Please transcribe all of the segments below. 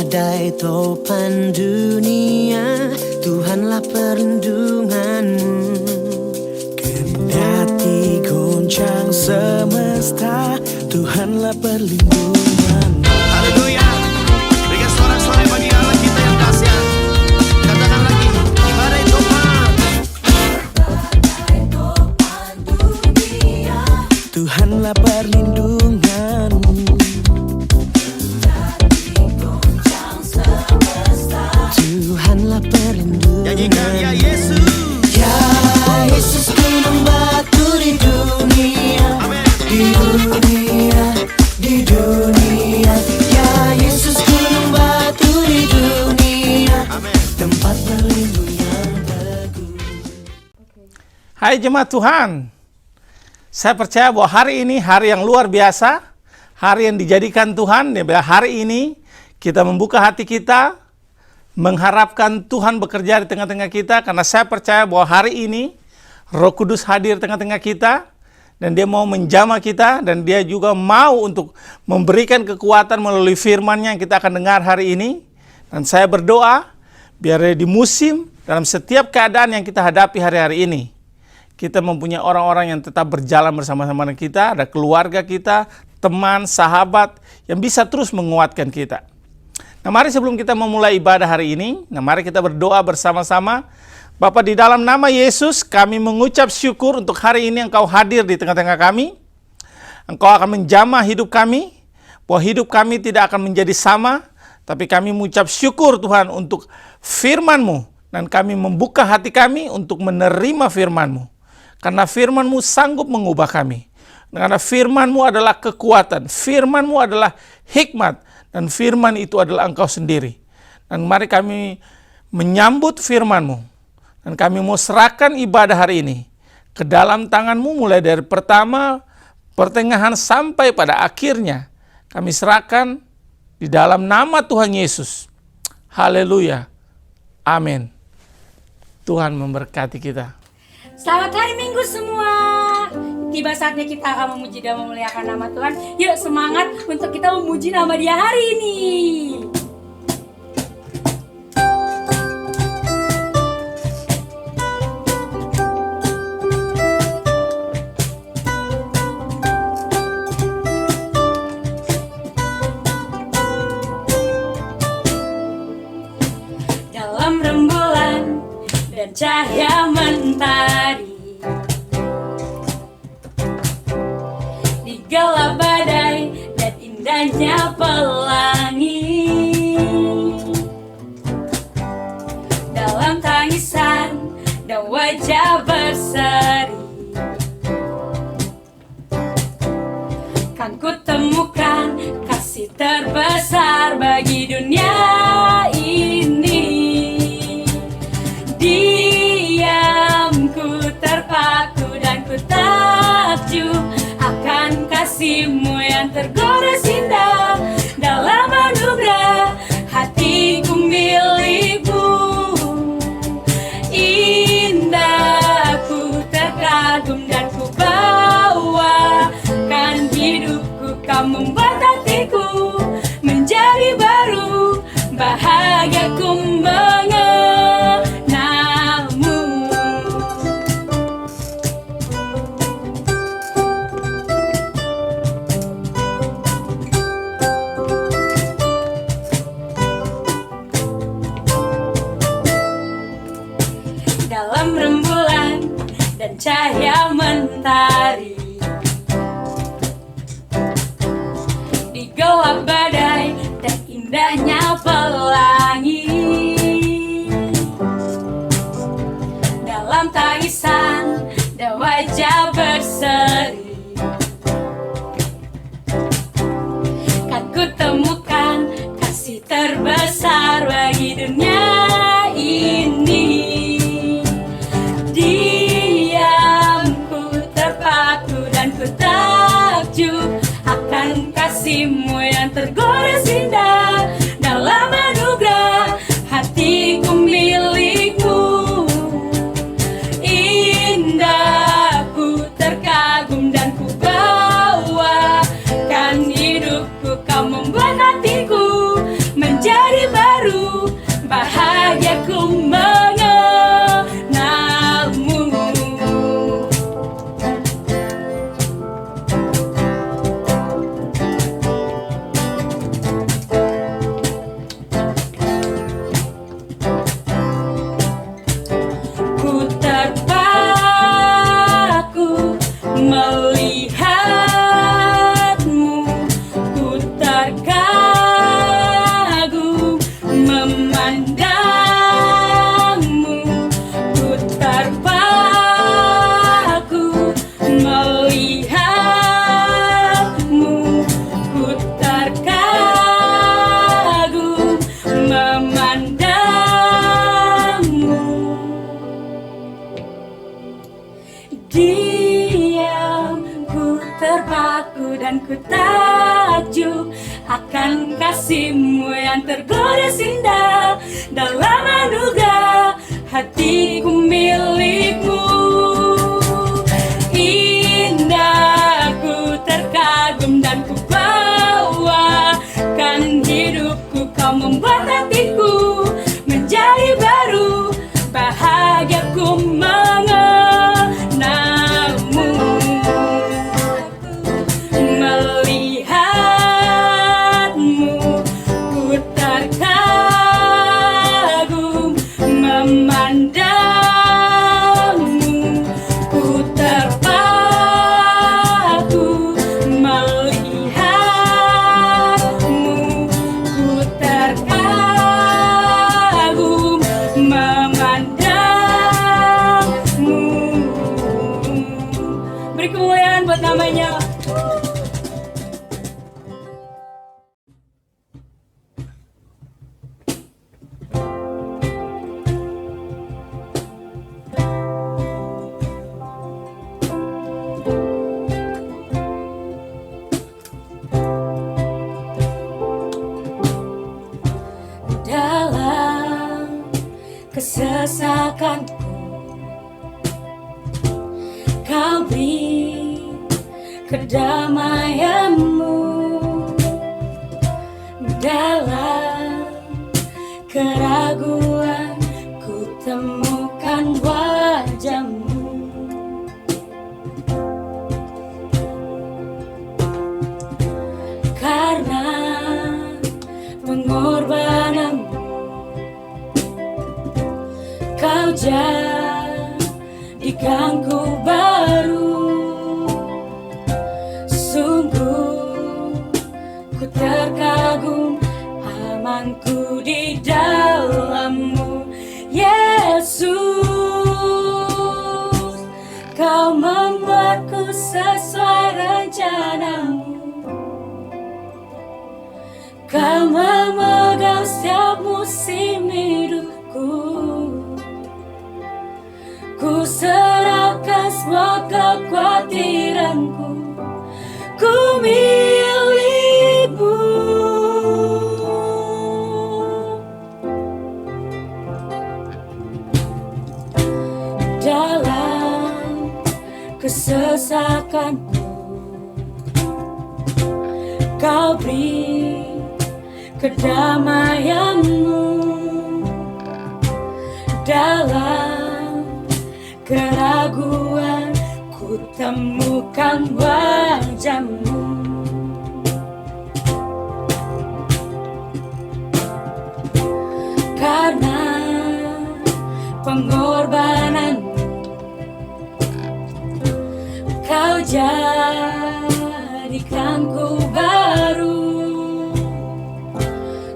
badai topan dunia, Tuhanlah perlindunganmu. Kendati goncang semesta, Tuhanlah perlindunganmu. Haleluya. Berikan sorak-sorai bagi Allah kita yang dahsyat. Katakan lagi, di badai topan. Badai topan dunia, Tuhanlah perlindunganmu. kendati goncang semesta, Tuhanlah perlindunganmu. Nyanyikan ya Yesus. Ya Yesus, gunung batu di dunia, Amin. di dunia, di dunia. Ya Yesus, gunung batu di dunia, Amin. tempat berlindung yang teguh. Hai jemaat Tuhan, saya percaya bahwa hari ini hari yang luar biasa, hari yang dijadikan Tuhan. Hari ini kita membuka hati kita, mengharapkan Tuhan bekerja di tengah-tengah kita, karena saya percaya bahwa hari ini Roh Kudus hadir di tengah-tengah kita, dan Dia mau menjamah kita, dan Dia juga mau untuk memberikan kekuatan melalui firman-Nya yang kita akan dengar hari ini. Dan saya berdoa, biar di musim, dalam setiap keadaan yang kita hadapi hari-hari ini, kita mempunyai orang-orang yang tetap berjalan bersama-sama dengan kita, ada keluarga kita, teman, sahabat, yang bisa terus menguatkan kita. Nah, mari sebelum kita memulai ibadah hari ini, mari kita berdoa bersama-sama. Bapa, di dalam nama Yesus, kami mengucap syukur untuk hari ini Engkau hadir di tengah-tengah kami. Engkau akan menjamah hidup kami, bahwa hidup kami tidak akan menjadi sama, tapi kami mengucap syukur Tuhan untuk firman-Mu, dan kami membuka hati kami untuk menerima firman-Mu. Karena firman-Mu sanggup mengubah kami. Karena firman-Mu adalah kekuatan, firman-Mu adalah hikmat, dan firman itu adalah Engkau sendiri. Dan mari kami menyambut firman-Mu, dan kami mau serahkan ibadah hari ini ke dalam tangan-Mu, mulai dari pertama, pertengahan, sampai pada akhirnya. Kami serahkan di dalam nama Tuhan Yesus. Haleluya. Amin. Tuhan memberkati kita. Selamat hari Minggu semua. Tiba saatnya kita akan memuji dan memuliakan nama Tuhan. Yuk semangat untuk kita memuji nama Dia hari ini. Dalam rembulan dan cahaya mentari, di gelap badai dan indahnya pelangi, dalam tangisan dan wajah berseri, kan ku temukan kasih terbesar bagi dunia ini. Diamku terpaku dan ku takjub akan kasih-Mu yang tergores indah. Dalam anugerah hatiku milik-Mu, indah ku terkagum dan ku bawakan hidupku. Kau membuat hatiku menjadi baru, bahagia ku mengenalmu. Dalam rembulan dan cahaya mentari, di gelap badai dan indahnya pelangi, dalam tangisan dan wajah berseri, kan ku temukan kasih terbesar bagi dunia ini. Diamku terpaku dan ku takjub akan kasih-Mu yang tergores indah. Dalam anugerah hatiku milik-Mu. Indah ku terkagum dan ku bawakan hidupku. Kau membuat hatiku menjadi baru, bahagiaku mengenalmu. Melihatmu ku terkagum, memandangmu ku terpaku. Melihatmu ku terkagum, memandangmu. Beri kemuliaan buat namanya. Dalam kesesakanku Kau beri kedamaian-Mu. Dalam keraguan ku temukan wajah-Mu. Karena pengorbanan-Mu Kau jadikanku baru. Sungguh ku terkagum, amanku di dalam-Mu. Yesus, Kau membuatku sesuai rencana-Mu. Kau memegang setiap musim hidupku. Ku serahkan semua kekhawatiranku, ku milik-Mu. Dalam kesesakanku Kau beri kedamaian-Mu. Dalam keraguan ku temukan wajah-Mu. Karena pengorbanan-Mu Kau jadikanku baru.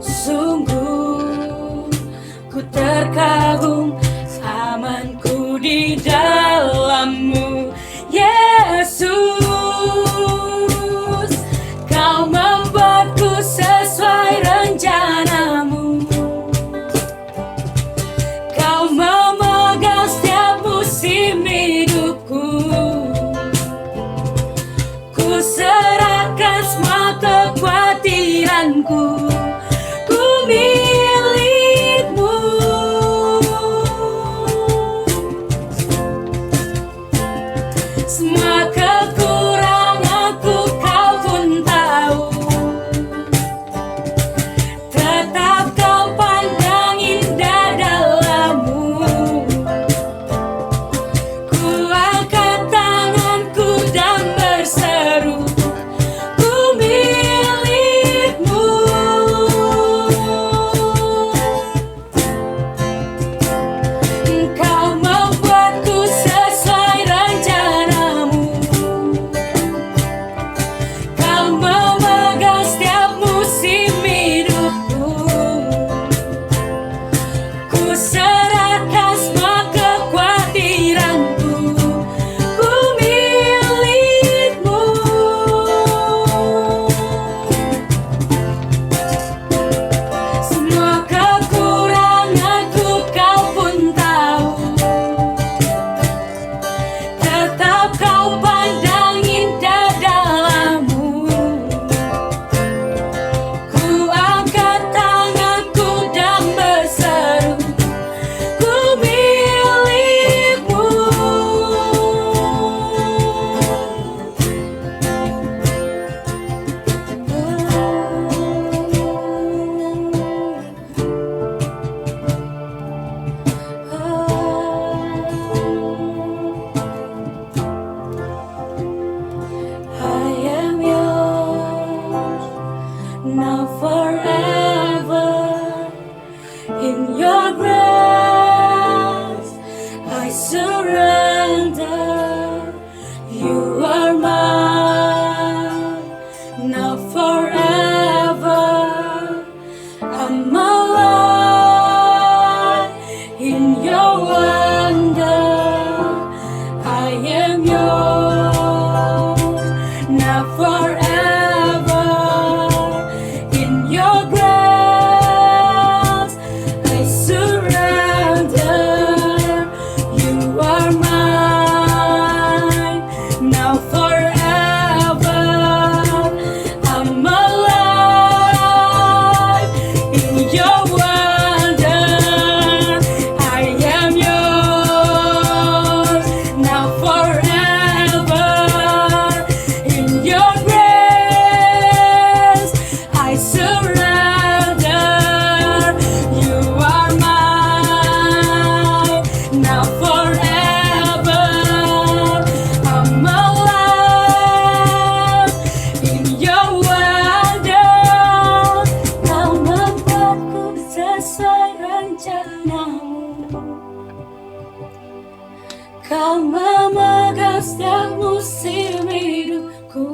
Sungguh ku terkagum, amanku di dalam-Mu. Yesus, Kau membuatku sesuai rencana-Mu. Kau memegang setiap musim hidupku. I'm alive in your wonder. I am yours now forever. In your grace I surrender. You are mine now forever. I'm alive in your wonder. I am yours now forever. In your grace I surrender. You are mine now forever. I'm alive in your wonder. Kau membuatku sesuai rencanamu. Kau memegang setiap musim hidupku.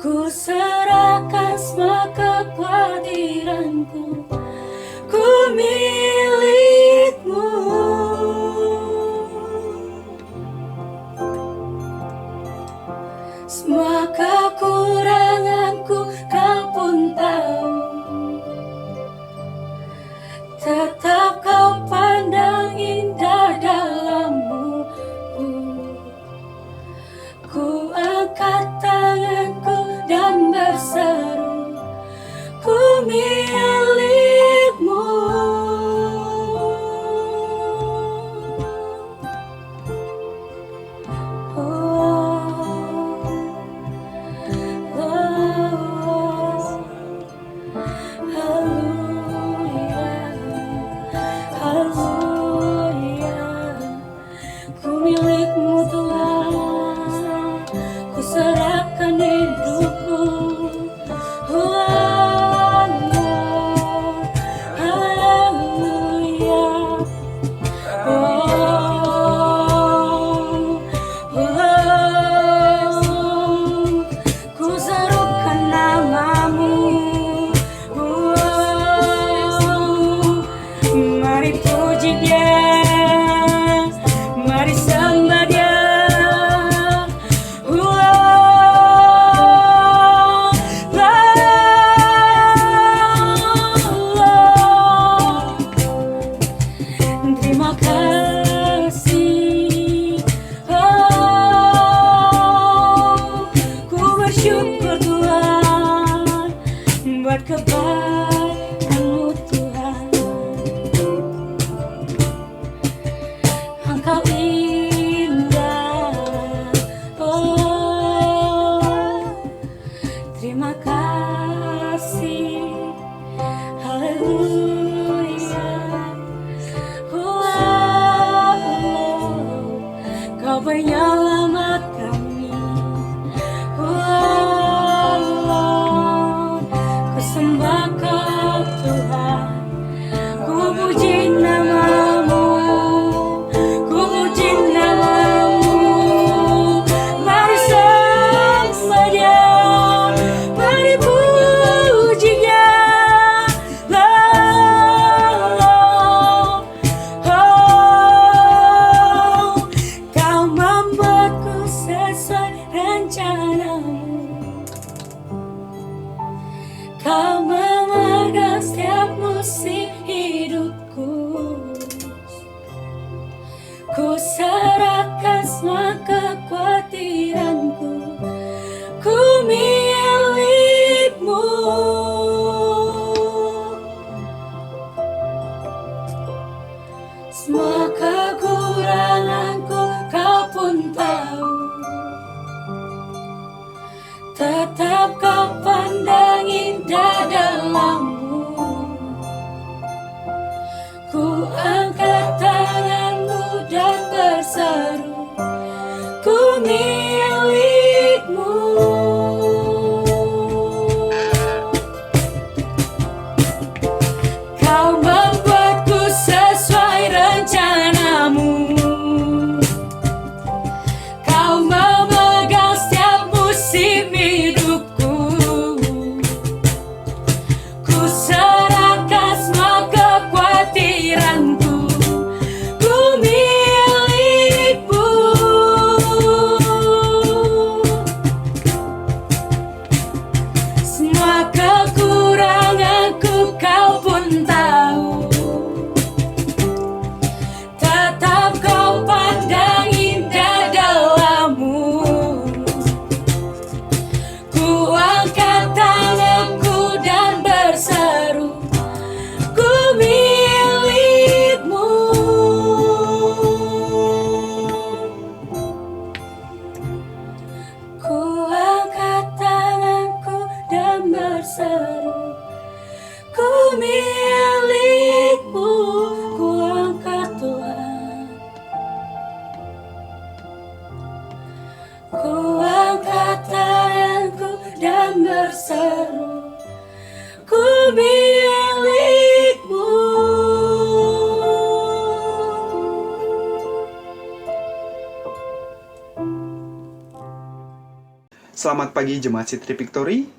Ku serahkan semua kekhawatiranku. Ku milikmu. Semua kekuranganku kau pun tahu. Tetap kau pandang indah dalammu. Ku angkat tanganku dan berseru, ku milikmu. Ku milikmu Tuhan, ku serahkan hidupku. Haleluya. Ku serukan namamu. Mari puji Dia, mari sembah Dia. Terima kasih. Ku bersyukur Tuhan buat kebaikan-Mu Tuhan. Engkau indah. Terima kasih. Haleluya. Kau penyelamat kami. Ku sembah Kau Tuhan. Ku puji namamu. Ku puji namamu. Mari sembah Dia, mari puji Dia. Kau membuatku sesuai rencanamu. Kau memegang setiap musim hidupku. Ku serahkan semua kekhawatiranku. Ku milikmu. Semua kekuranganku Kau pun tahu. Tetap Kau pandang indah dalammu. berseru, ku milikmu, ku angkat Tuhan. Ku angkat tanganku dan berseru, ku milikmu. Selamat pagi Jemaat City Victory.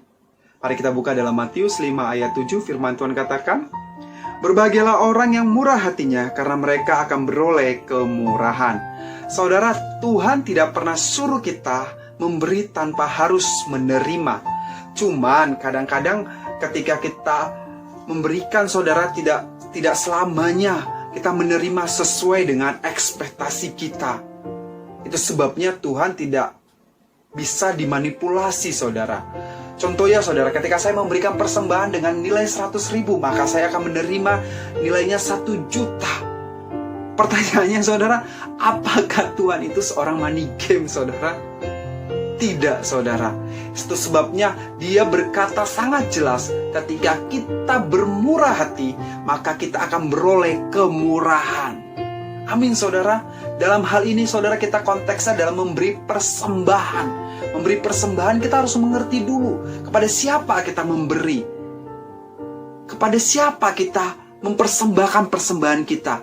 Mari kita buka dalam Matius 5 ayat 7, firman Tuhan katakan, "Berbahagialah orang yang murah hatinya, karena mereka akan beroleh kemurahan." Saudara, Tuhan tidak pernah suruh kita memberi tanpa harus menerima. Cuman kadang-kadang ketika kita memberikan, saudara, tidak selamanya kita menerima sesuai dengan ekspektasi kita. Itu sebabnya Tuhan tidak bisa dimanipulasi, saudara. Contohnya, saudara, ketika saya memberikan persembahan dengan nilai 100.000, maka saya akan menerima nilainya 1 juta. Pertanyaannya, saudara, apakah Tuhan itu seorang money game, saudara? Tidak, saudara. Itu sebabnya Dia berkata sangat jelas, ketika kita bermurah hati, maka kita akan beroleh kemurahan. Amin, saudara. Dalam hal ini, saudara, kita konteksnya dalam memberi persembahan. Memberi persembahan, kita harus mengerti dulu kepada siapa kita memberi. Kepada siapa kita mempersembahkan persembahan kita.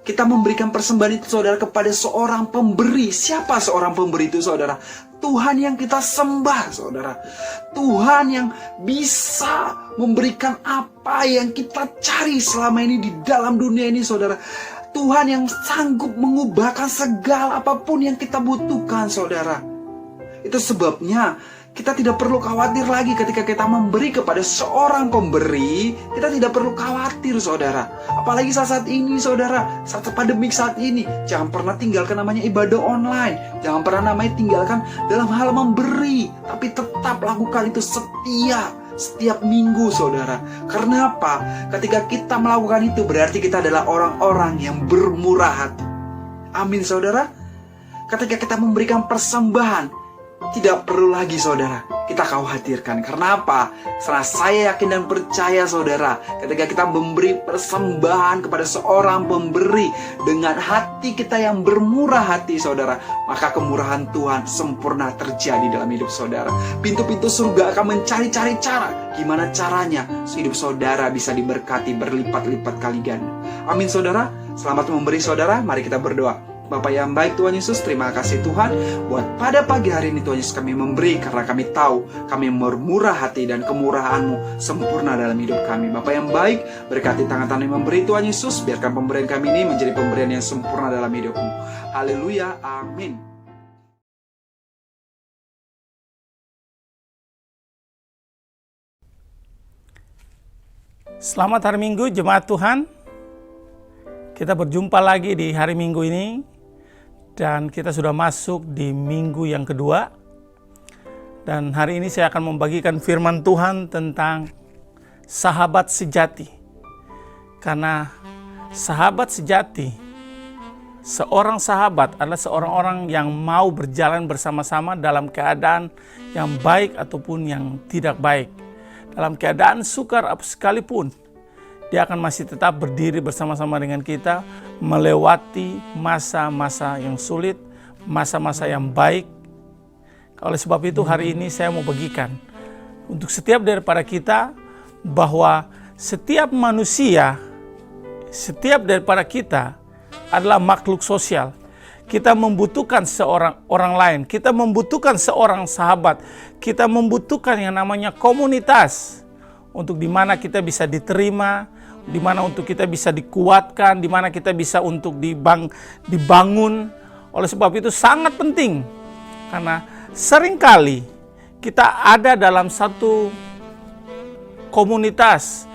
Kita memberikan persembahan itu, saudara, kepada seorang pemberi. Siapa seorang pemberi itu, saudara? Tuhan yang kita sembah, saudara. Tuhan yang bisa memberikan apa yang kita cari selama ini di dalam dunia ini, saudara. Tuhan yang sanggup mengubahkan segala apapun yang kita butuhkan, saudara. Itu sebabnya kita tidak perlu khawatir lagi ketika kita memberi kepada seorang pemberi. Kita tidak perlu khawatir, saudara. Apalagi saat ini, saudara, saat pandemik saat ini. Jangan pernah tinggalkan namanya ibadah online. Jangan pernah namanya tinggalkan dalam hal memberi. Tapi tetap lakukan itu setiap minggu, saudara. Karena apa? Ketika kita melakukan itu, berarti kita adalah orang-orang yang bermurah hati. Amin, saudara. Ketika kita memberikan persembahan, tidak perlu lagi, saudara, kita khawatirkan. Karena apa? Karena saya yakin dan percaya, saudara, ketika kita memberi persembahan kepada seorang pemberi dengan hati kita yang bermurah hati, saudara, maka kemurahan Tuhan sempurna terjadi dalam hidup saudara. Pintu-pintu surga akan mencari-cari cara. Gimana caranya hidup saudara bisa diberkati berlipat-lipat kali ganda. Amin, saudara. Selamat memberi, saudara. Mari kita berdoa. Bapa yang baik, Tuhan Yesus, terima kasih Tuhan buat pada pagi hari ini, Tuhan Yesus, kami memberi karena kami tahu kami bermurah hati dan kemurahan-Mu sempurna dalam hidup kami. Bapa yang baik, berkati tangan-tangan yang memberi, Tuhan Yesus, biarkan pemberian kami ini menjadi pemberian yang sempurna dalam hidup-Mu. Haleluya, amin. Selamat hari Minggu, jemaat Tuhan. Kita berjumpa lagi di hari Minggu ini. Dan kita sudah masuk di minggu yang kedua. Dan hari ini saya akan membagikan firman Tuhan tentang sahabat sejati. Karena sahabat sejati, seorang sahabat adalah seorang orang yang mau berjalan bersama-sama dalam keadaan yang baik ataupun yang tidak baik. Dalam keadaan sukar sekalipun, Dia akan masih tetap berdiri bersama-sama dengan kita, melewati masa-masa yang sulit, masa-masa yang baik. Oleh sebab itu hari ini saya mau bagikan untuk setiap daripada kita, bahwa setiap manusia, setiap daripada kita adalah makhluk sosial. Kita membutuhkan orang lain, kita membutuhkan seorang sahabat, kita membutuhkan yang namanya komunitas, untuk di mana kita bisa diterima, di mana untuk kita bisa dikuatkan, di mana kita bisa untuk dibangun. Oleh sebab itu sangat penting, karena seringkali kita ada dalam satu komunitas,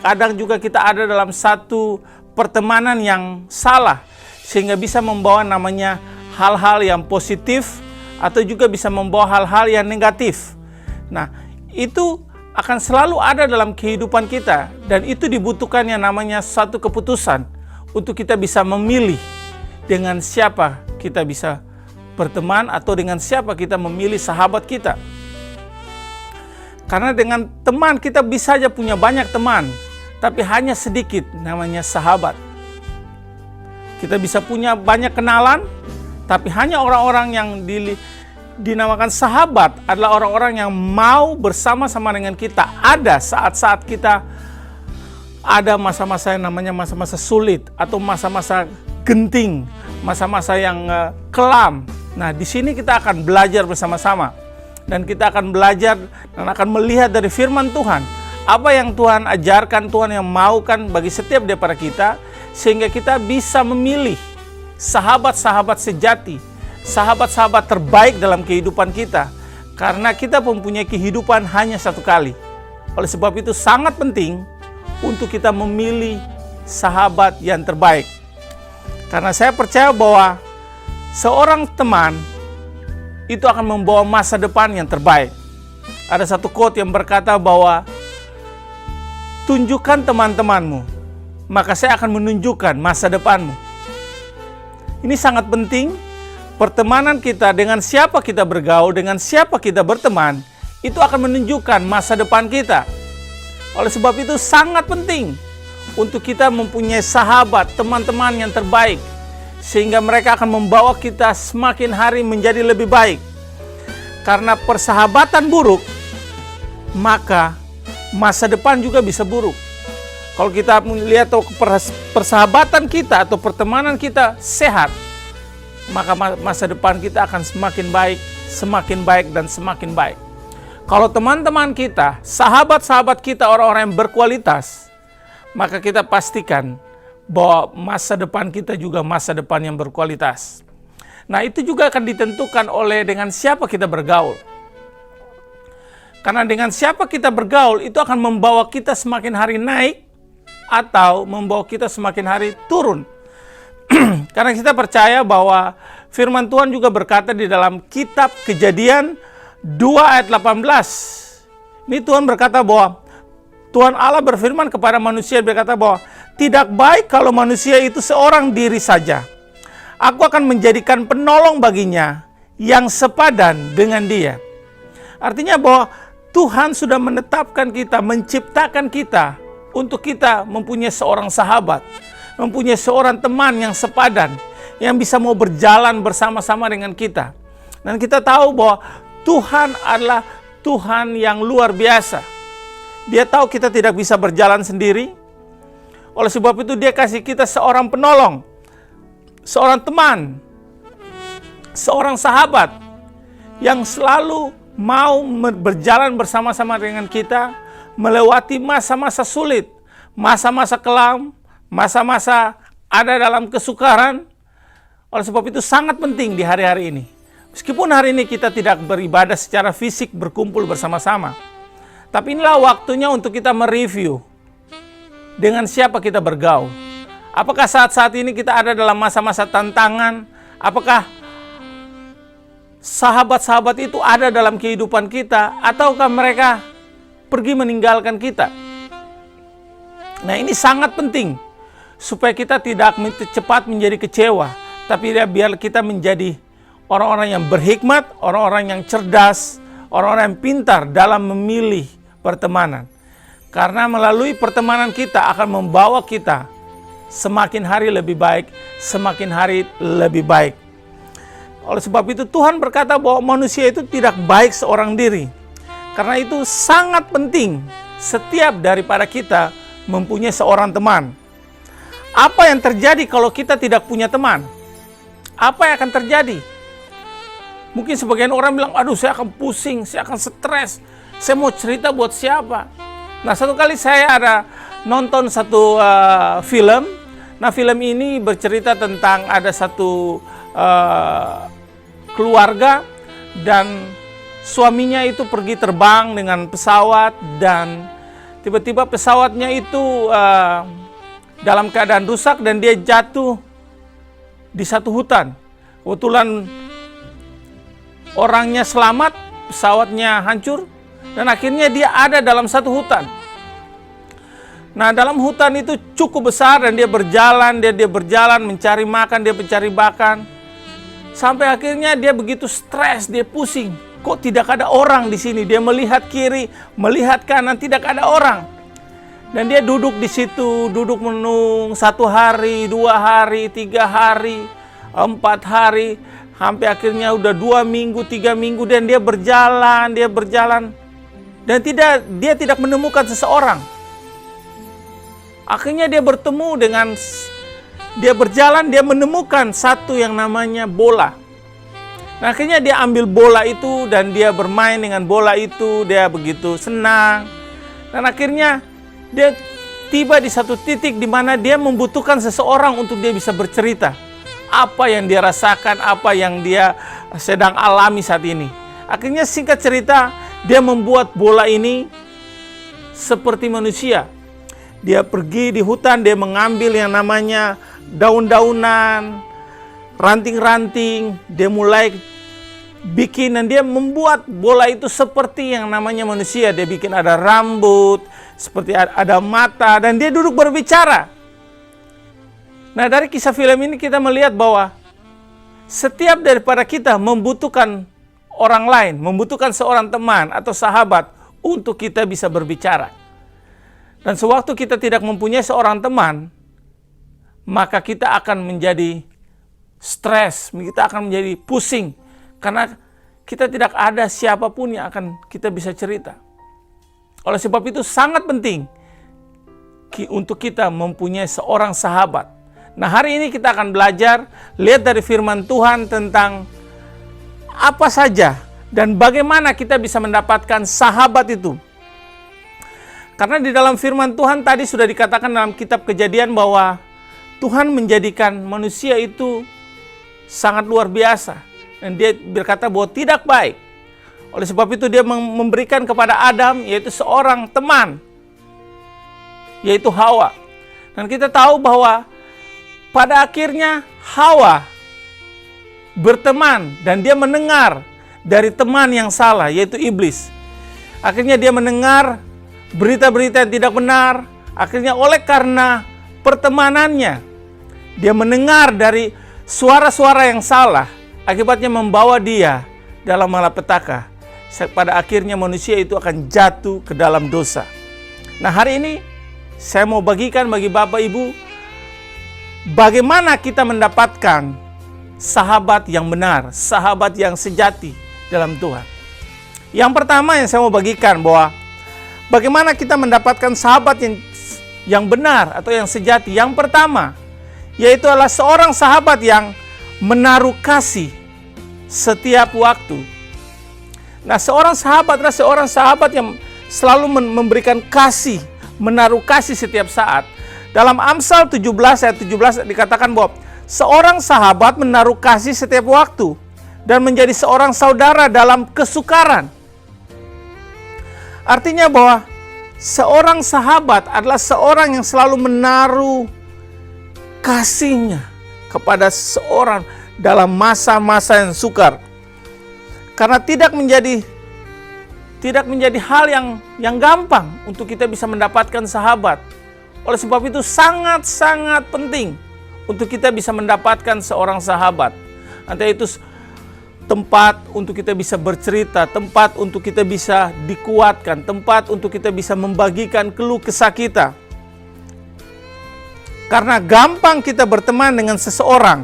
kadang juga kita ada dalam satu pertemanan yang salah, sehingga bisa membawa namanya hal-hal yang positif atau juga bisa membawa hal-hal yang negatif. Nah, itu akan selalu ada dalam kehidupan kita, dan itu dibutuhkan yang namanya satu keputusan untuk kita bisa memilih dengan siapa kita bisa berteman atau dengan siapa kita memilih sahabat kita. Karena dengan teman kita bisa saja punya banyak teman, tapi hanya sedikit namanya sahabat. Kita bisa punya banyak kenalan, tapi hanya orang-orang yang dinamakan sahabat adalah orang-orang yang mau bersama-sama dengan kita. Ada saat-saat kita ada masa-masa yang namanya masa-masa sulit atau masa-masa genting, masa-masa yang kelam. Nah, di sini kita akan belajar bersama-sama. Dan kita akan belajar dan akan melihat dari firman Tuhan. Apa yang Tuhan ajarkan, Tuhan yang maukan bagi setiap daripada kita. Sehingga kita bisa memilih sahabat-sahabat sejati. Sahabat-sahabat terbaik dalam kehidupan kita. Karena kita mempunyai kehidupan hanya satu kali. Oleh sebab itu sangat penting untuk kita memilih sahabat yang terbaik. Karena saya percaya bahwa seorang teman itu akan membawa masa depan yang terbaik. Ada satu quote yang berkata bahwa tunjukkan teman-temanmu, maka saya akan menunjukkan masa depanmu. Ini sangat penting. Pertemanan kita, dengan siapa kita bergaul, dengan siapa kita berteman, itu akan menunjukkan masa depan kita. Oleh sebab itu sangat penting untuk kita mempunyai sahabat, teman-teman yang terbaik. Sehingga mereka akan membawa kita semakin hari menjadi lebih baik. Karena persahabatan buruk, maka masa depan juga bisa buruk. Kalau kita melihat persahabatan kita atau pertemanan kita sehat, maka masa depan kita akan semakin baik dan semakin baik. Kalau teman-teman kita, sahabat-sahabat kita orang-orang yang berkualitas, maka kita pastikan bahwa masa depan kita juga masa depan yang berkualitas. Nah, itu juga akan ditentukan oleh dengan siapa kita bergaul. Karena dengan siapa kita bergaul itu akan membawa kita semakin hari naik atau membawa kita semakin hari turun. Karena kita percaya bahwa firman Tuhan juga berkata di dalam kitab Kejadian 2 ayat 18. Ini Tuhan berkata bahwa Tuhan Allah berfirman kepada manusia, berkata bahwa tidak baik kalau manusia itu seorang diri saja. Aku akan menjadikan penolong baginya yang sepadan dengan dia. Artinya bahwa Tuhan sudah menetapkan kita, menciptakan kita untuk kita mempunyai seorang sahabat, mempunyai seorang teman yang sepadan, yang bisa mau berjalan bersama-sama dengan kita. Dan kita tahu bahwa Tuhan adalah Tuhan yang luar biasa. Dia tahu kita tidak bisa berjalan sendiri. Oleh sebab itu dia kasih kita seorang penolong, seorang teman, seorang sahabat yang selalu mau berjalan bersama-sama dengan kita melewati masa-masa sulit, masa-masa kelam, masa-masa ada dalam kesukaran. Oleh sebab itu sangat penting di hari-hari ini. Meskipun hari ini kita tidak beribadah secara fisik berkumpul bersama-sama, tapi inilah waktunya untuk kita mereview dengan siapa kita bergaul. Apakah saat-saat ini kita ada dalam masa-masa tantangan? Apakah sahabat-sahabat itu ada dalam kehidupan kita? Ataukah mereka pergi meninggalkan kita? Nah, ini sangat penting supaya kita tidak cepat menjadi kecewa. Tapi biar kita menjadi orang-orang yang berhikmat, orang-orang yang cerdas, orang-orang yang pintar dalam memilih pertemanan. Karena melalui pertemanan kita akan membawa kita semakin hari lebih baik, semakin hari lebih baik. Oleh sebab itu Tuhan berkata bahwa manusia itu tidak baik seorang diri. Karena itu sangat penting setiap daripada kita mempunyai seorang teman. Apa yang terjadi kalau kita tidak punya teman? Apa yang akan terjadi? Mungkin sebagian orang bilang, aduh saya akan pusing, saya akan stres, saya mau cerita buat siapa? Nah, satu kali saya ada nonton satu film. Nah, film ini bercerita tentang ada satu keluarga dan suaminya itu pergi terbang dengan pesawat dan tiba-tiba pesawatnya itu dalam keadaan rusak dan dia jatuh di satu hutan. Kebetulan orangnya selamat, pesawatnya hancur. Dan akhirnya dia ada dalam satu hutan. Nah, dalam hutan itu cukup besar dan dia berjalan mencari makan, dia mencari makan. Sampai akhirnya dia begitu stres, dia pusing. kok tidak ada orang di sini. Dia melihat kiri, melihat kanan, tidak ada orang. Dan dia duduk di situ, duduk menung 1 hari, 2 hari, 3 hari, 4 hari, sampai akhirnya udah 2 minggu, 3 minggu, dan dia berjalan, dan dia tidak menemukan seseorang. Akhirnya dia berjalan, dia menemukan satu yang namanya bola. Nah, akhirnya dia ambil bola itu dan dia bermain dengan bola itu, dia begitu senang. Dan akhirnya dia tiba di satu titik di mana dia membutuhkan seseorang untuk dia bisa bercerita. Apa yang dia rasakan, apa yang dia sedang alami saat ini. Akhirnya singkat cerita, dia membuat bola ini seperti manusia. Dia pergi di hutan, dia mengambil yang namanya daun-daunan, ranting-ranting, dia mulai bikin dan dia membuat bola itu seperti yang namanya manusia. Dia bikin ada rambut, seperti ada mata, dan dia duduk berbicara. Nah, dari kisah film ini kita melihat bahwa setiap daripada kita membutuhkan orang lain, membutuhkan seorang teman atau sahabat untuk kita bisa berbicara. Dan sewaktu kita tidak mempunyai seorang teman, maka kita akan menjadi stres, kita akan menjadi pusing, karena kita tidak ada siapapun yang akan kita bisa cerita. Oleh sebab itu sangat penting untuk kita mempunyai seorang sahabat. Nah, hari ini kita akan belajar, lihat dari firman Tuhan tentang apa saja dan bagaimana kita bisa mendapatkan sahabat itu. Karena di dalam firman Tuhan tadi sudah dikatakan dalam kitab Kejadian bahwa Tuhan menjadikan manusia itu sangat luar biasa. Dan dia berkata bahwa tidak baik. Oleh sebab itu dia memberikan kepada Adam, yaitu seorang teman, yaitu Hawa. Dan kita tahu bahwa pada akhirnya Hawa berteman dan dia mendengar dari teman yang salah, yaitu iblis. Akhirnya dia mendengar berita-berita yang tidak benar. Akhirnya oleh karena pertemanannya, dia mendengar dari suara-suara yang salah. Akibatnya membawa dia dalam malapetaka. Pada akhirnya manusia itu akan jatuh ke dalam dosa. Nah, hari ini saya mau bagikan bagi Bapak Ibu bagaimana kita mendapatkan sahabat yang benar, sahabat yang sejati dalam Tuhan. Yang pertama yang saya mau bagikan bahwa bagaimana kita mendapatkan sahabat yang benar atau yang sejati. Yang pertama, yaitu adalah seorang sahabat yang menaruh kasih setiap waktu. Nah, seorang sahabat adalah seorang sahabat yang selalu memberikan kasih, menaruh kasih setiap saat. Dalam Amsal 17 ayat 17 dikatakan bahwa seorang sahabat menaruh kasih setiap waktu dan menjadi seorang saudara dalam kesukaran. Artinya bahwa seorang sahabat adalah seorang yang selalu menaruh kasihnya kepada seorang dalam masa-masa yang sukar. Karena tidak menjadi hal yang gampang untuk kita bisa mendapatkan sahabat. Oleh sebab itu sangat-sangat penting untuk kita bisa mendapatkan seorang sahabat. Antara itu tempat untuk kita bisa bercerita, tempat untuk kita bisa dikuatkan, tempat untuk kita bisa membagikan keluh kesah kita. Karena gampang kita berteman dengan seseorang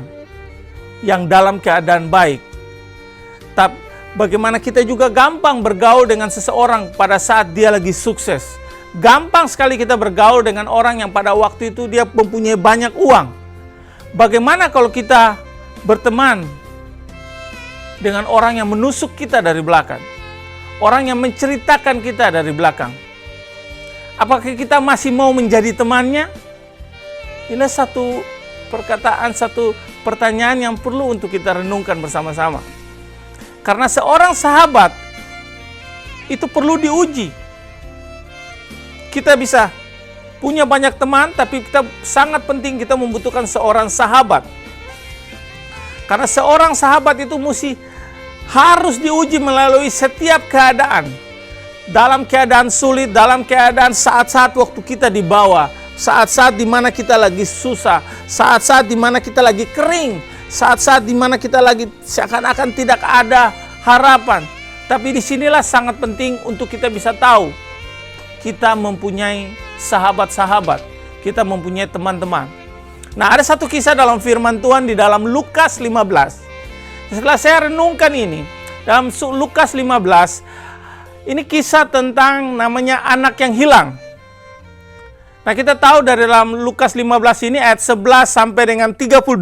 yang dalam keadaan baik. Tapi bagaimana kita juga gampang bergaul dengan seseorang pada saat dia lagi sukses. Gampang sekali kita bergaul dengan orang yang pada waktu itu dia mempunyai banyak uang. Bagaimana kalau kita berteman dengan orang yang menusuk kita dari belakang? Orang yang menceritakan kita dari belakang. Apakah kita masih mau menjadi temannya? Ini satu perkataan, satu pertanyaan yang perlu untuk kita renungkan bersama-sama. Karena seorang sahabat itu perlu diuji. Kita bisa punya banyak teman, tapi kita sangat penting kita membutuhkan seorang sahabat. Karena seorang sahabat itu harus diuji melalui setiap keadaan. Dalam keadaan sulit, dalam keadaan saat-saat waktu kita di bawah, saat-saat di mana kita lagi susah, saat-saat di mana kita lagi kering, saat-saat di mana kita lagi seakan-akan tidak ada harapan. Tapi disinilah sangat penting untuk kita bisa tahu kita mempunyai sahabat-sahabat, kita mempunyai teman-teman. Nah, ada satu kisah dalam firman Tuhan di dalam Lukas 15. Setelah saya renungkan ini, dalam Lukas 15, ini kisah tentang namanya anak yang hilang. Nah, kita tahu dari dalam Lukas 15 ini ayat 11 sampai dengan 32.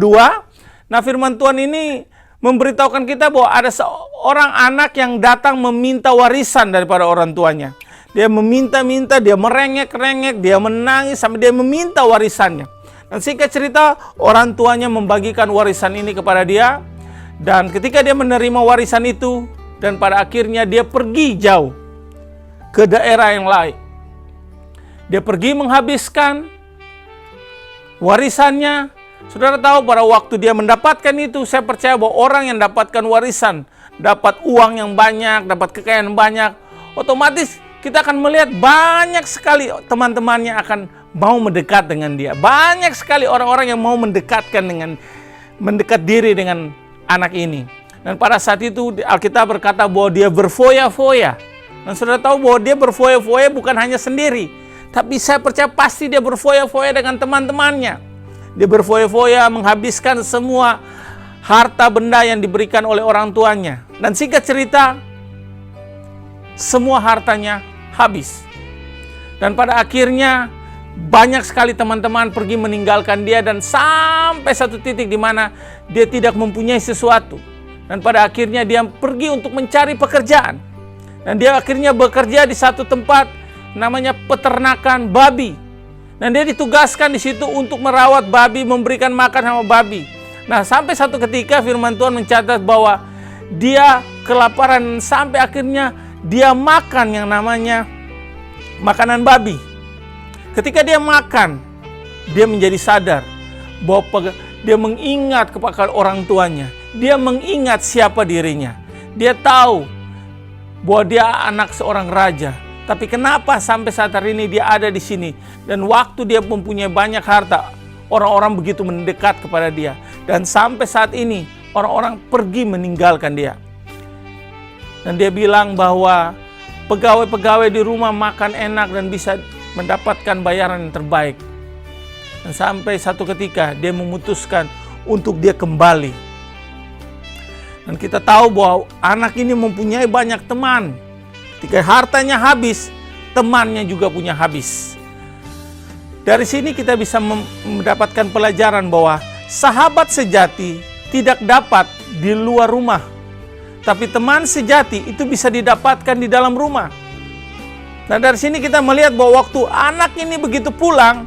Nah, firman Tuhan ini memberitahukan kita bahwa ada seorang anak yang datang meminta warisan daripada orang tuanya. Dia meminta-minta, dia merengek-rengek, dia menangis sampai dia meminta warisannya. Dan singkat cerita, orang tuanya membagikan warisan ini kepada dia. Dan ketika dia menerima warisan itu, dan pada akhirnya dia pergi jauh ke daerah yang lain. Dia pergi menghabiskan warisannya. Saudara tahu pada waktu dia mendapatkan itu, saya percaya bahwa orang yang dapatkan warisan, dapat uang yang banyak, dapat kekayaan banyak, otomatis kita akan melihat banyak sekali teman-temannya akan mau mendekat dengan dia. Banyak sekali orang-orang yang mau mendekat diri dengan anak ini. Dan pada saat itu Alkitab berkata bahwa dia berfoya-foya. Dan saudara tahu bahwa dia berfoya-foya bukan hanya sendiri, tapi saya percaya pasti dia berfoya-foya dengan teman-temannya. Dia berfoya-foya menghabiskan semua harta benda yang diberikan oleh orang tuanya. Dan singkat cerita, semua hartanya habis. Dan pada akhirnya banyak sekali teman-teman pergi meninggalkan dia, dan sampai satu titik di mana dia tidak mempunyai sesuatu. Dan pada akhirnya dia pergi untuk mencari pekerjaan. Dan dia akhirnya bekerja di satu tempat namanya peternakan babi. Dan dia ditugaskan di situ untuk merawat babi, memberikan makan sama babi. Nah, sampai satu ketika firman Tuhan mencatat bahwa dia kelaparan sampai akhirnya dia makan yang namanya makanan babi. Ketika dia makan, dia menjadi sadar bahwa dia mengingat kepada orang tuanya. Dia mengingat siapa dirinya. Dia tahu bahwa dia anak seorang raja. Tapi kenapa sampai saat hari ini dia ada di sini? Dan waktu dia mempunyai banyak harta, orang-orang begitu mendekat kepada dia. Dan sampai saat ini, orang-orang pergi meninggalkan dia. Dan dia bilang bahwa pegawai-pegawai di rumah makan enak dan bisa mendapatkan bayaran yang terbaik. Dan sampai satu ketika dia memutuskan untuk dia kembali. Dan kita tahu bahwa anak ini mempunyai banyak teman. Ketika hartanya habis, temannya juga punya habis. Dari sini kita bisa mendapatkan pelajaran bahwa sahabat sejati tidak dapat di luar rumah. Tapi teman sejati itu bisa didapatkan di dalam rumah. Nah, dari sini kita melihat bahwa waktu anak ini begitu pulang,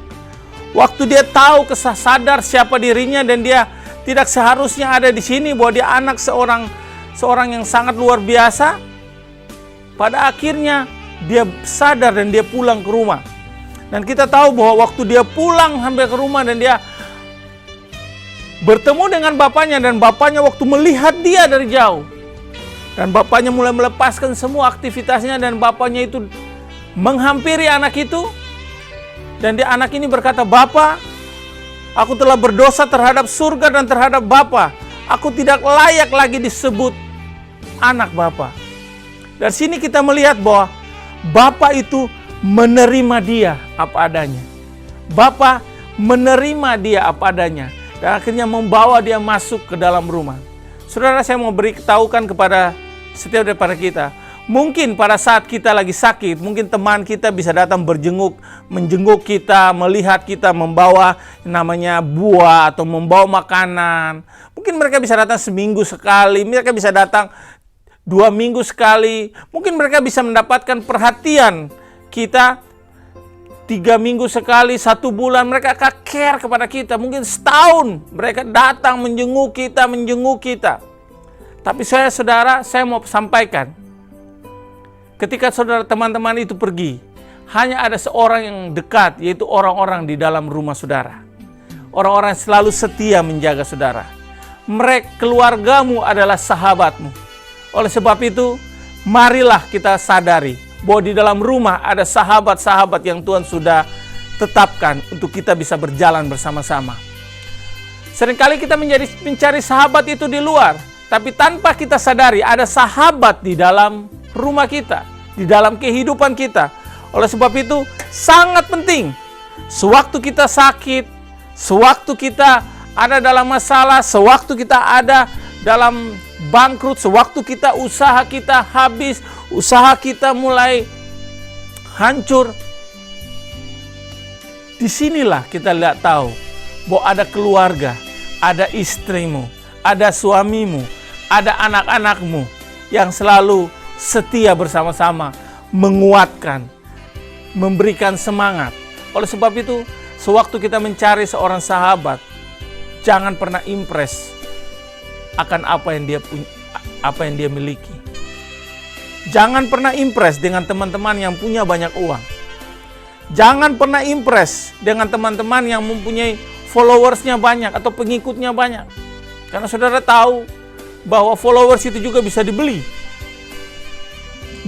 waktu dia tahu sadar siapa dirinya dan dia tidak seharusnya ada di sini, bahwa dia anak seorang yang sangat luar biasa. Pada akhirnya dia sadar dan dia pulang ke rumah. Dan kita tahu bahwa waktu dia pulang sampai ke rumah dan dia bertemu dengan bapaknya, dan bapaknya waktu melihat dia dari jauh. Dan bapaknya mulai melepaskan semua aktivitasnya, dan bapaknya itu menghampiri anak itu. Dan anak ini berkata, "Bapak, aku telah berdosa terhadap surga dan terhadap Bapak. Aku tidak layak lagi disebut anak Bapak." Dari sini kita melihat bahwa Bapak itu menerima dia apa adanya. Bapak menerima dia apa adanya. Dan akhirnya membawa dia masuk ke dalam rumah. Saudara, saya mau beritahukan kepada setiap daripada kita. Mungkin pada saat kita lagi sakit, mungkin teman kita bisa datang menjenguk kita, melihat kita membawa namanya buah atau membawa makanan. Mungkin mereka bisa datang seminggu sekali, mereka bisa datang 2 minggu sekali. Mungkin mereka bisa mendapatkan perhatian kita 3 minggu sekali, 1 bulan. Mereka akan care kepada kita. Mungkin setahun mereka datang menjenguk kita. Tapi saudara, saya mau sampaikan, ketika saudara teman-teman itu pergi, hanya ada seorang yang dekat, yaitu orang-orang di dalam rumah saudara. Orang-orang yang selalu setia menjaga saudara. Mereka, keluargamu adalah sahabatmu. Oleh sebab itu, marilah kita sadari bahwa di dalam rumah ada sahabat-sahabat yang Tuhan sudah tetapkan untuk kita bisa berjalan bersama-sama. Seringkali kita mencari sahabat itu di luar, Tapi tanpa kita sadari ada sahabat di dalam rumah kita, di dalam kehidupan kita. Oleh sebab itu sangat penting, sewaktu kita sakit, sewaktu kita ada dalam masalah, sewaktu kita ada dalam bangkrut, sewaktu usaha kita habis, usaha kita mulai hancur, disinilah kita lihat tahu bahwa ada keluarga, ada istrimu, ada suamimu, ada anak-anakmu yang selalu setia bersama-sama, menguatkan, memberikan semangat. Oleh sebab itu, sewaktu kita mencari seorang sahabat, jangan pernah impress akan apa yang dia punya, apa yang dia miliki. Jangan pernah impress dengan teman-teman yang punya banyak uang. Jangan pernah impress dengan teman-teman yang mempunyai followersnya banyak atau pengikutnya banyak. Karena saudara tahu bahwa followers itu juga bisa dibeli.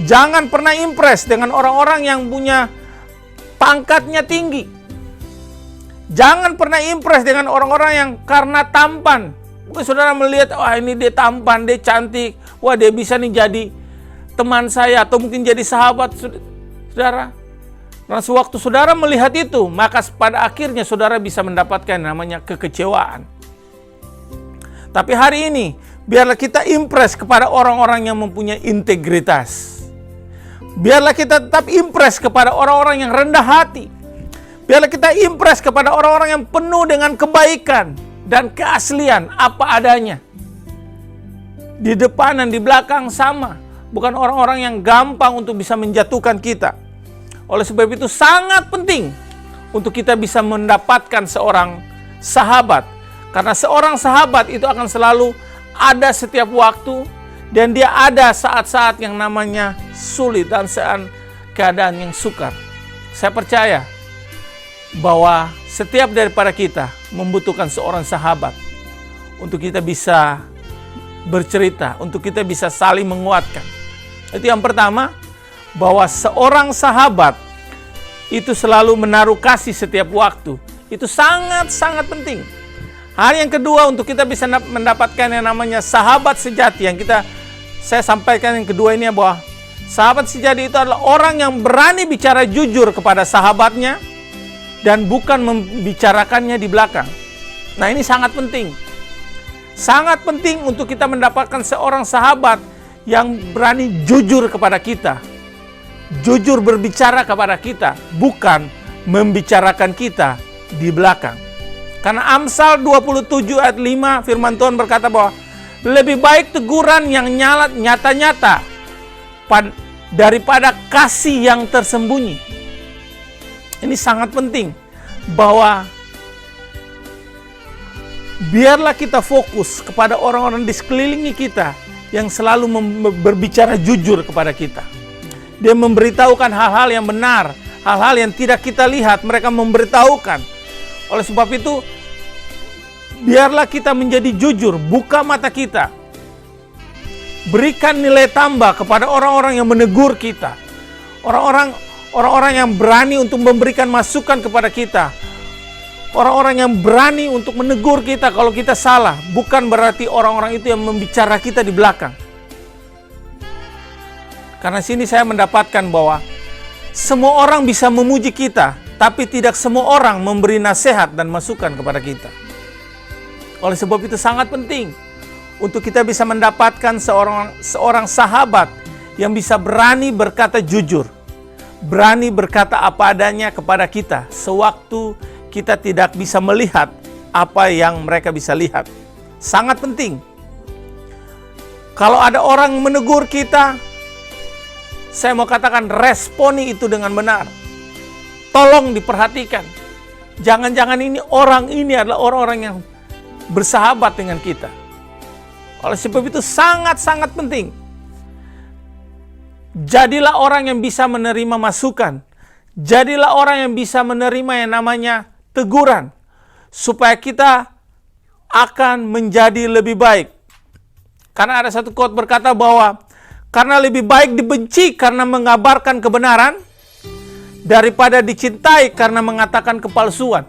Jangan pernah impress dengan orang-orang yang punya pangkatnya tinggi. Jangan pernah impress dengan orang-orang yang karena tampan. Mungkin saudara melihat, wah ini dia tampan, dia cantik, wah dia bisa nih jadi teman saya atau mungkin jadi sahabat saudara. Karena sewaktu saudara melihat itu, maka pada akhirnya saudara bisa mendapatkan namanya kekecewaan. Tapi hari ini, biarlah kita impress kepada orang-orang yang mempunyai integritas. Biarlah kita tetap impress kepada orang-orang yang rendah hati. Biarlah kita impress kepada orang-orang yang penuh dengan kebaikan dan keaslian apa adanya. Di depan dan di belakang sama. Bukan orang-orang yang gampang untuk bisa menjatuhkan kita. Oleh sebab itu sangat penting untuk kita bisa mendapatkan seorang sahabat. Karena seorang sahabat itu akan selalu ada setiap waktu. Dan dia ada saat-saat yang namanya sulit dan saat keadaan yang sukar. Saya percaya bahwa setiap daripada kita membutuhkan seorang sahabat. Untuk kita bisa bercerita, untuk kita bisa saling menguatkan. Itu yang pertama, bahwa seorang sahabat itu selalu menaruh kasih setiap waktu. Itu sangat-sangat penting. Hal yang kedua, untuk kita bisa mendapatkan yang namanya sahabat sejati, yang saya sampaikan yang kedua ini, bahwa sahabat sejati itu adalah orang yang berani bicara jujur kepada sahabatnya dan bukan membicarakannya di belakang. Nah, ini sangat penting. Sangat penting untuk kita mendapatkan seorang sahabat yang berani jujur kepada kita. Jujur berbicara kepada kita, bukan membicarakan kita di belakang. Karena Amsal 27 ayat 5 firman Tuhan berkata bahwa lebih baik teguran yang nyata-nyata daripada kasih yang tersembunyi. Ini sangat penting bahwa biarlah kita fokus kepada orang-orang di sekelilingi kita yang selalu berbicara jujur kepada kita. Dia memberitahukan hal-hal yang benar, hal-hal yang tidak kita lihat, mereka memberitahukan. Oleh sebab itu, biarlah kita menjadi jujur, buka mata kita. Berikan nilai tambah kepada orang-orang yang menegur kita. Orang-orang yang berani untuk memberikan masukan kepada kita. Orang-orang yang berani untuk menegur kita kalau kita salah. Bukan berarti orang-orang itu yang membicara kita di belakang. Karena sini saya mendapatkan bahwa semua orang bisa memuji kita, tapi tidak semua orang memberi nasihat dan masukan kepada kita. Oleh sebab itu sangat penting untuk kita bisa mendapatkan seorang sahabat yang bisa berani berkata jujur, berani berkata apa adanya kepada kita sewaktu kita tidak bisa melihat apa yang mereka bisa lihat. Sangat penting. Kalau ada orang menegur kita, saya mau katakan responi itu dengan benar. Tolong diperhatikan. Jangan-jangan orang ini adalah orang-orang yang bersahabat dengan kita. Oleh sebab itu sangat-sangat penting. Jadilah orang yang bisa menerima masukan. Jadilah orang yang bisa menerima yang namanya teguran. Supaya kita akan menjadi lebih baik. Karena ada satu quote berkata bahwa karena lebih baik dibenci karena mengabarkan kebenaran daripada dicintai karena mengatakan kepalsuan.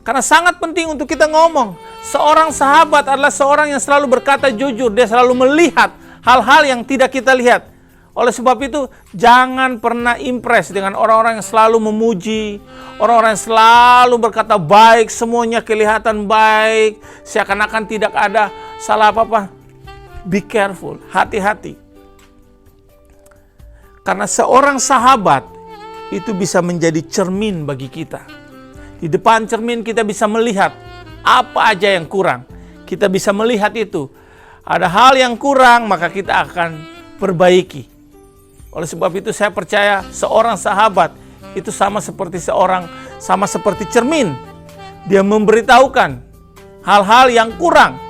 Karena sangat penting untuk kita ngomong, Seorang sahabat adalah seorang yang selalu berkata jujur. Dia selalu melihat hal-hal yang tidak kita lihat. Oleh sebab itu, jangan pernah impress dengan orang-orang yang selalu memuji, orang-orang yang selalu berkata baik, semuanya kelihatan baik, seakan-akan tidak ada salah apa-apa. Be careful, hati-hati. Karena seorang sahabat itu bisa menjadi cermin bagi kita. Di depan cermin kita bisa melihat apa aja yang kurang. Kita bisa melihat itu. Ada hal yang kurang, maka kita akan perbaiki. Oleh sebab itu saya percaya seorang sahabat itu sama seperti cermin. Dia memberitahukan hal-hal yang kurang.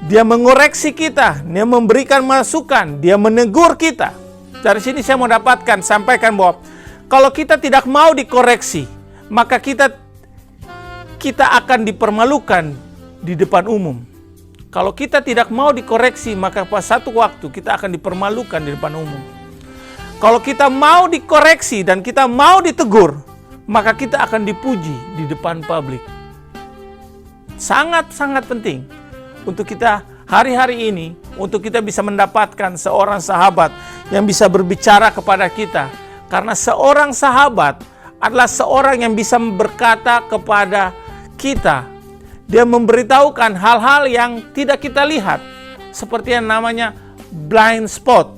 Dia mengoreksi kita, dia memberikan masukan, dia menegur kita. Dari sini saya mau sampaikan bahwa kalau kita tidak mau dikoreksi, maka kita akan dipermalukan di depan umum. Kalau kita tidak mau dikoreksi, maka pada satu waktu kita akan dipermalukan di depan umum. Kalau kita mau dikoreksi dan kita mau ditegur, maka kita akan dipuji di depan publik. Sangat-sangat penting untuk kita hari-hari ini, untuk kita bisa mendapatkan seorang sahabat yang bisa berbicara kepada kita. Karena seorang sahabat adalah seorang yang bisa berkata kepada kita. Dia memberitahukan hal-hal yang tidak kita lihat. Seperti yang namanya blind spot.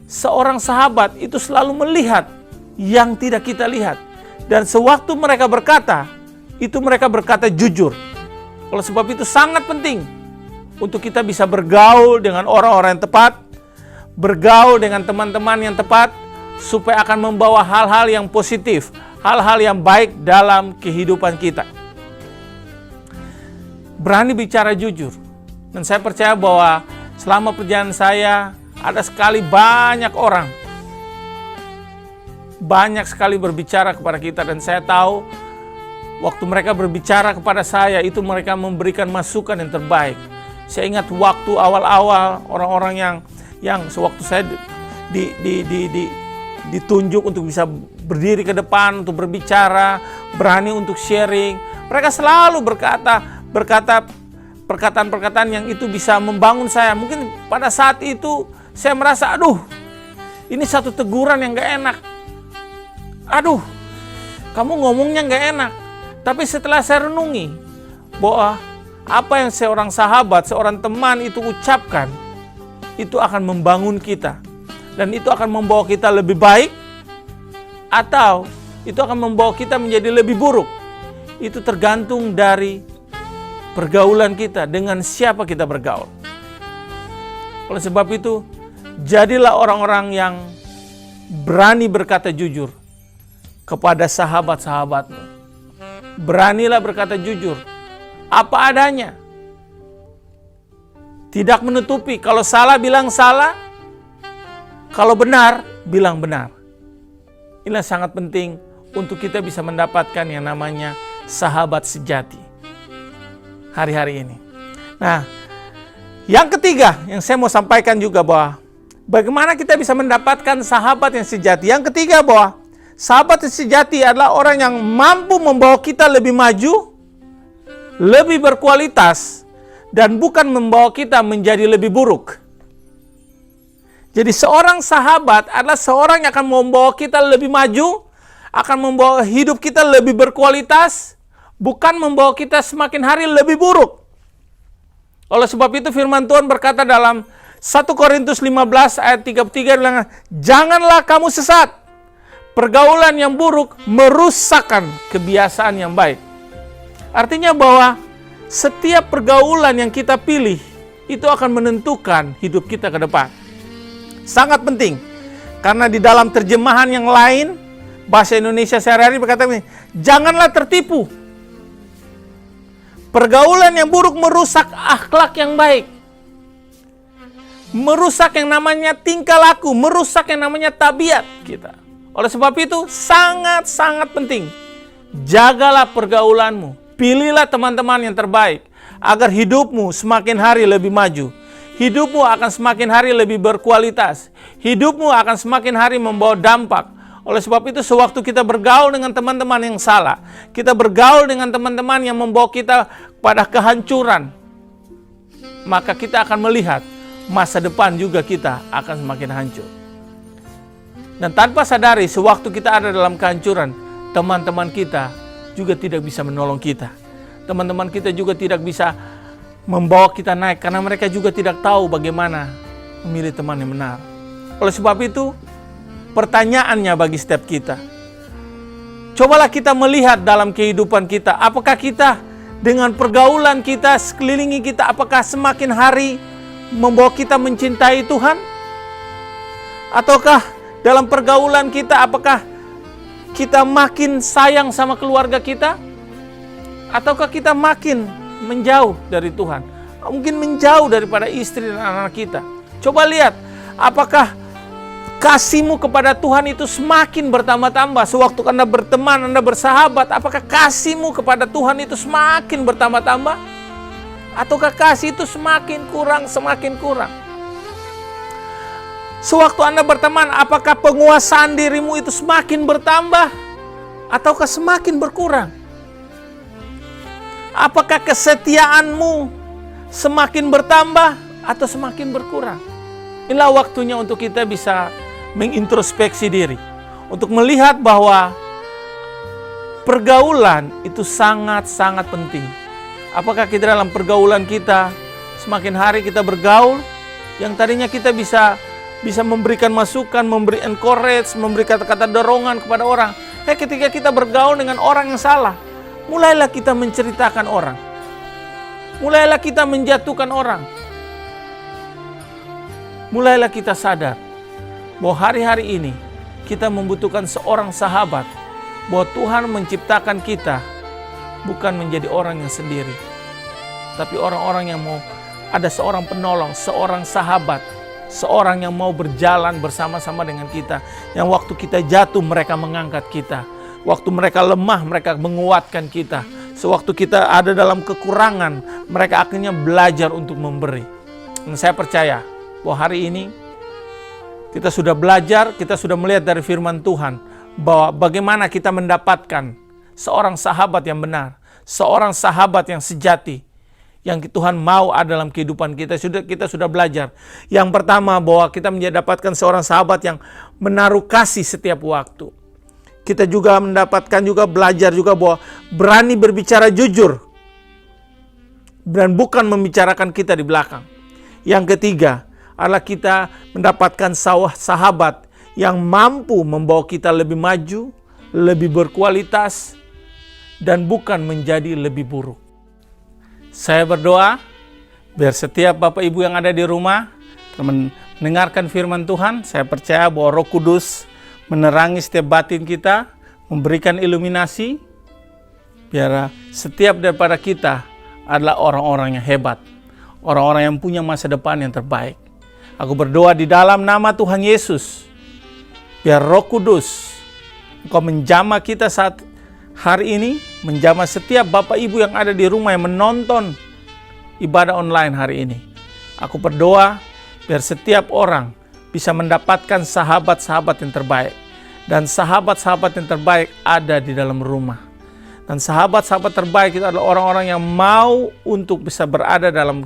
Seorang sahabat itu selalu melihat yang tidak kita lihat. Dan sewaktu mereka berkata, itu mereka berkata jujur. Oleh sebab itu sangat penting untuk kita bisa bergaul dengan orang-orang yang tepat, bergaul dengan teman-teman yang tepat, supaya akan membawa hal-hal yang positif, hal-hal yang baik dalam kehidupan kita. Berani bicara jujur. Dan saya percaya bahwa selama perjalanan saya ada sekali banyak orang sekali berbicara kepada kita, dan saya tahu waktu mereka berbicara kepada saya itu mereka memberikan masukan yang terbaik. Saya ingat waktu awal-awal orang-orang yang sewaktu saya ditunjuk untuk bisa berdiri ke depan untuk berbicara, berani untuk sharing, mereka selalu berkata perkataan-perkataan yang itu bisa membangun saya. Mungkin pada saat itu saya merasa, aduh, ini satu teguran yang gak enak. Aduh, kamu ngomongnya gak enak. Tapi setelah saya renungi bahwa apa yang seorang sahabat, seorang teman itu ucapkan, itu akan membangun kita. Dan itu akan membawa kita lebih baik, atau itu akan membawa kita menjadi lebih buruk. Itu tergantung dari pergaulan kita, dengan siapa kita bergaul. Oleh sebab itu, jadilah orang-orang yang berani berkata jujur kepada sahabat-sahabatmu. Beranilah berkata jujur, apa adanya. Tidak menutupi, kalau salah bilang salah, kalau benar bilang benar. Inilah sangat penting untuk kita bisa mendapatkan yang namanya sahabat sejati hari-hari ini. Nah, yang ketiga yang saya mau sampaikan juga bahwa bagaimana kita bisa mendapatkan sahabat yang sejati. Yang ketiga bahwa sahabat yang sejati adalah orang yang mampu membawa kita lebih maju, lebih berkualitas, dan bukan membawa kita menjadi lebih buruk. Jadi seorang sahabat adalah seorang yang akan membawa kita lebih maju, akan membawa hidup kita lebih berkualitas, bukan membawa kita semakin hari lebih buruk. Oleh sebab itu firman Tuhan berkata dalam 1 Korintus 15 ayat 33 bilang, janganlah kamu sesat. Pergaulan yang buruk merusakkan kebiasaan yang baik. Artinya bahwa setiap pergaulan yang kita pilih itu akan menentukan hidup kita ke depan. Sangat penting. Karena di dalam terjemahan yang lain, bahasa Indonesia sehari-hari berkata, janganlah tertipu. Pergaulan yang buruk merusak akhlak yang baik. Merusak yang namanya tingkah laku, merusak yang namanya tabiat kita. Oleh sebab itu sangat-sangat penting. Jagalah pergaulanmu. Pilihlah teman-teman yang terbaik agar hidupmu semakin hari lebih maju. Hidupmu akan semakin hari lebih berkualitas. Hidupmu akan semakin hari membawa dampak. Oleh sebab itu, sewaktu kita bergaul dengan teman-teman yang salah, kita bergaul dengan teman-teman yang membawa kita pada kehancuran, maka kita akan melihat masa depan juga kita akan semakin hancur. Dan tanpa sadari, sewaktu kita ada dalam kehancuran, teman-teman kita juga tidak bisa menolong kita. Teman-teman kita juga tidak bisa membawa kita naik, karena mereka juga tidak tahu bagaimana memilih teman yang benar. Oleh sebab itu, pertanyaannya bagi setiap kita, cobalah kita melihat dalam kehidupan kita, apakah kita dengan pergaulan kita, sekelilingi kita, apakah semakin hari membawa kita mencintai Tuhan? Ataukah dalam pergaulan kita, apakah kita makin sayang sama keluarga kita? Ataukah kita makin menjauh dari Tuhan? Mungkin menjauh daripada istri dan anak-anak kita. Coba lihat, apakah kasihmu kepada Tuhan itu semakin bertambah-tambah? Sewaktu Anda berteman, Anda bersahabat, apakah kasihmu kepada Tuhan itu semakin bertambah-tambah? Ataukah kasih itu semakin kurang, semakin kurang? Sewaktu Anda berteman, apakah penguasaan dirimu itu semakin bertambah ataukah semakin berkurang? Apakah kesetiaanmu semakin bertambah atau semakin berkurang? Inilah waktunya untuk kita bisa mengintrospeksi diri, untuk melihat bahwa pergaulan itu sangat-sangat penting. Apakah kita dalam pergaulan kita, semakin hari kita bergaul, yang tadinya kita bisa memberikan masukan, memberi encourage, memberi kata-kata dorongan kepada orang. Ketika kita bergaul dengan orang yang salah, mulailah kita menceritakan orang. Mulailah kita menjatuhkan orang. Mulailah kita sadar bahwa hari-hari ini kita membutuhkan seorang sahabat. Bahwa Tuhan menciptakan kita bukan menjadi orang yang sendiri, tapi orang-orang yang mau ada seorang penolong, seorang sahabat, seorang yang mau berjalan bersama-sama dengan kita. Yang waktu kita jatuh, mereka mengangkat kita. Waktu mereka lemah, mereka menguatkan kita. Sewaktu kita ada dalam kekurangan, mereka akhirnya belajar untuk memberi. Dan saya percaya bahwa hari ini kita sudah belajar, kita sudah melihat dari firman Tuhan bahwa bagaimana kita mendapatkan seorang sahabat yang benar, seorang sahabat yang sejati, yang Tuhan mau ada dalam kehidupan kita. Kita sudah belajar. Yang pertama, bahwa kita mendapatkan seorang sahabat yang menaruh kasih setiap waktu. Kita juga mendapatkan belajar bahwa berani berbicara jujur dan bukan membicarakan kita di belakang. Yang ketiga adalah kita mendapatkan sahabat yang mampu membawa kita lebih maju, lebih berkualitas, dan bukan menjadi lebih buruk. Saya berdoa biar setiap Bapak Ibu yang ada di rumah mendengarkan firman Tuhan. Saya percaya bahwa Roh Kudus menerangi setiap batin kita, memberikan iluminasi, biar setiap daripada kita adalah orang-orang yang hebat, orang-orang yang punya masa depan yang terbaik. Aku berdoa di dalam nama Tuhan Yesus, biar Roh Kudus Engkau menjamah kita saat hari ini, menjamah setiap Bapak Ibu yang ada di rumah yang menonton ibadah online hari ini. Aku berdoa biar setiap orang bisa mendapatkan sahabat-sahabat yang terbaik. Dan sahabat-sahabat yang terbaik ada di dalam rumah. Dan sahabat-sahabat terbaik itu adalah orang-orang yang mau untuk bisa berada dalam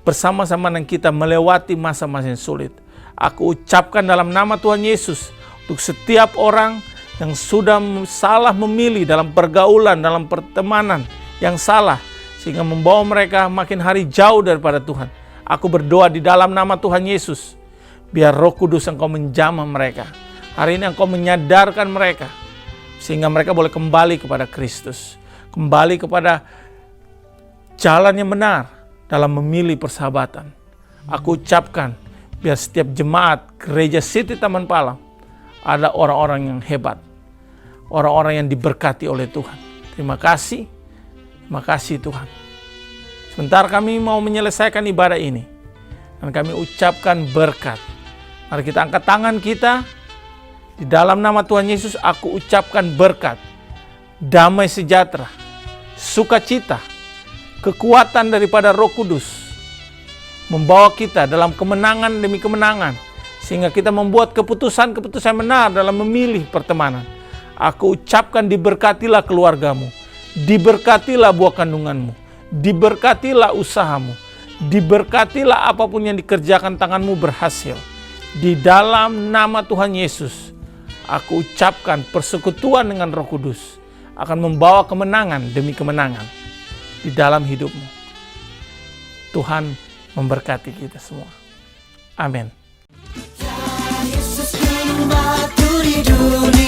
bersama-sama dengan kita melewati masa-masa yang sulit. Aku ucapkan dalam nama Tuhan Yesus untuk setiap orang yang sudah salah memilih dalam pergaulan, dalam pertemanan yang salah, sehingga membawa mereka makin hari jauh daripada Tuhan. Aku berdoa di dalam nama Tuhan Yesus, biar Roh Kudus Engkau menjamah mereka. Hari ini Engkau menyadarkan mereka, sehingga mereka boleh kembali kepada Kristus, kembali kepada jalan yang benar dalam memilih persahabatan. Aku ucapkan biar setiap jemaat Gereja City Taman Palang adalah orang-orang yang hebat, orang-orang yang diberkati oleh Tuhan. Terima kasih Tuhan. Sebentar kami mau menyelesaikan ibadah ini, dan kami ucapkan berkat. Mari kita angkat tangan kita. Di dalam nama Tuhan Yesus, aku ucapkan berkat, damai sejahtera, sukacita, kekuatan daripada Roh Kudus membawa kita dalam kemenangan demi kemenangan, sehingga kita membuat keputusan-keputusan benar dalam memilih pertemanan. Aku ucapkan diberkatilah keluargamu, diberkatilah buah kandunganmu, diberkatilah usahamu, diberkatilah apapun yang dikerjakan tanganmu berhasil. Di dalam nama Tuhan Yesus, aku ucapkan persekutuan dengan Roh Kudus akan membawa kemenangan demi kemenangan di dalam hidupmu. Tuhan memberkati kita semua. Amin. Yesus gunung batu di dunia.